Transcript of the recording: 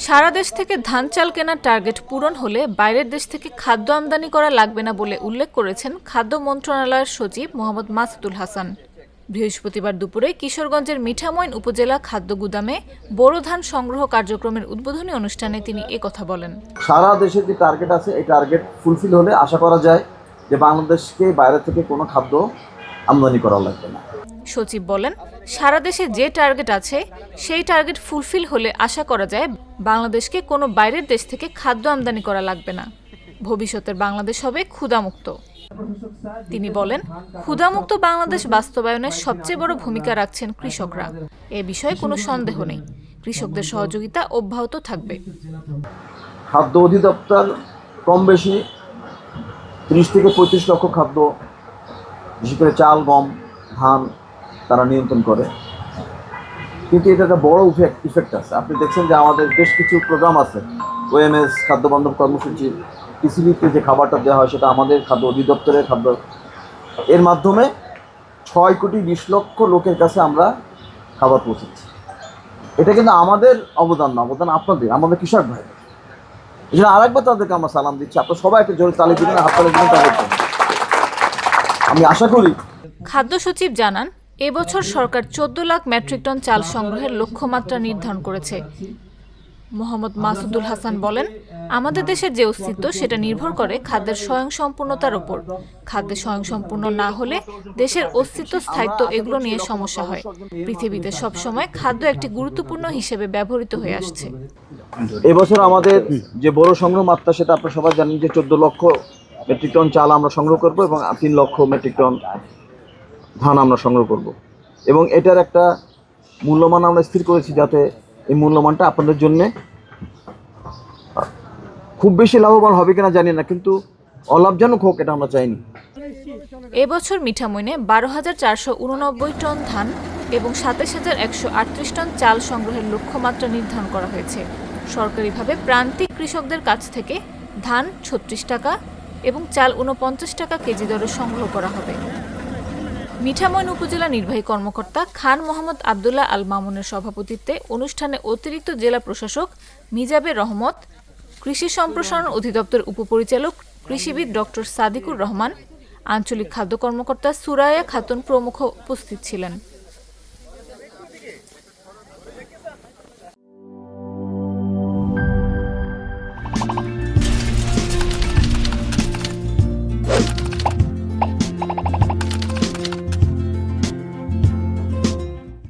সারা দেশ থেকে ধান চাল কেনার টার্গেট পূরণ হলে বাইরের দেশ থেকে খাদ্য আমদানি করা লাগবে না বলে উল্লেখ করেছেন খাদ্য মন্ত্রণালয়ের সচিব মোহাম্মদ মাসুদুল হাসান। বৃহস্পতিবার দুপুরে কিশোরগঞ্জের মিঠামইন উপজেলা খাদ্য গুদামে বোরো ধান সংগ্রহ কার্যক্রমের উদ্বোধনী অনুষ্ঠানে তিনি একথা বলেন। সারা দেশে যে টার্গেট আছে এই টার্গেট ফুলফিল হলে আশা করা যায় যে বাংলাদেশকে বাইরে থেকে কোনো খাদ্য আমদানি করা লাগবে না। সচিব বলেন, সারা দেশে যে টার্গেট আছে সেই টার্গেট ফুলফিল হলে আশা করা যায় বাংলাদেশকে কোনো বাইরের দেশ থেকে খাদ্য আমদানি করা লাগবে না। ভবিষ্যতের বাংলাদেশ হবে ক্ষুধামুক্ত। তিনি বলেন, ক্ষুধামুক্ত বাংলাদেশ বাস্তবায়নে সবচেয়ে বড় ভূমিকা রাখছেন কৃষকরা। এ বিষয়ে কোনো সন্দেহ নেই, কৃষকদের সহযোগিতা অব্যাহত থাকবে। খাদ্য অধিদপ্তর কম বেশি ৩০ থেকে ৩৫ লক্ষ খাদ্য, বিশেষ করে চাল, গম, ধান তারা নিয়ন্ত্রণ করে, কিন্তু এটা একটা বড় ইফেক্ট আছে। আপনি দেখছেন যে আমাদের বেশ কিছু প্রোগ্রাম আছে, ওএমএস খাদ্য বান্ধব কর্মসূচি, টিসিবিতে যে খাবারটা দেওয়া হয় সেটা আমাদের খাদ্য অধিদপ্তরের খাদ্য, এর মাধ্যমে ৬ কোটি ২০ লক্ষ লোকের কাছে আমরা খাবার পৌঁছেছি। এটা কিন্তু আমাদের অবদান না, অবদান আপনাদের, আমাদের কৃষক ভাই। এই জন্য আরেকবার তাদেরকে আমরা সালাম দিচ্ছি। আপনারা সবাই একটা জোরে তালি দিবেন, হাত তালি দিবেন তাদের জন্য। আমি আশা করি। খাদ্য সচিব জানান, এবছর সরকার ১৪ লাখ মেট্রিক টন চাল সংগ্রহের লক্ষ্যমাত্রা নির্ধারণ করেছে। মোহাম্মদ মাসুদুল হাসান বলেন, আমাদের দেশের যে অস্তিত্ব সেটা নির্ভর করে খাদ্যের স্বয়ংসম্পূর্ণতার উপর। খাদ্যে স্বয়ংসম্পূর্ণ না হলে দেশের অস্তিত্ব, স্থায়িত্ব এগুলো নিয়ে সমস্যা হয়। পৃথিবীতে সবসময় খাদ্য একটি গুরুত্বপূর্ণ হিসেবে ব্যবহৃত হয়ে আসছে। এবছর আমাদের যে বড় সংগ্রহ মাত্রা সেটা আপনারা সবাই জানেন যে ১৪ লক্ষ মেট্রিক টন চাল আমরা সংগ্রহ করব এবং ৩ লক্ষ মেট্রিক টন ধান আমরা সংগ্রহ করব। এবং এটার একটা মূল্যমান আমরা স্থির করেছি, যাতে এই মূল্যমানটা আপনাদের জন্য খুব বেশি লাভবান হবে কিনা জানি না, কিন্তু অলাভজনক হোক এটা আমরা চাইনি। এবছর মিঠামইনে ১২,৪৮৯ টন ধান এবং ২৭,১৩৮ টন চাল সংগ্রহের লক্ষ্যমাত্রা নির্ধারণ করা হয়েছে। সরকারিভাবে প্রান্তিক কৃষকদের কাছ থেকে ধান ৩৬ টাকা এবং চাল ৪৯ টাকা কেজি দরে সংগ্রহ করা হবে। মিঠামইন উপজেলা নির্বাহী কর্মকর্তা খান মোহাম্মদ আবদুল্লাহ আল মামুনের সভাপতিত্বে অনুষ্ঠানে অতিরিক্ত জেলা প্রশাসক মিজাবের রহমত, কৃষি সম্প্রসারণ অধিদপ্তর উপপরিচালক কৃষিবিদ ডক্টর সাদিকুর রহমান, আঞ্চলিক খাদ্য কর্মকর্তা সুরায়া খাতুন প্রমুখ উপস্থিত ছিলেন।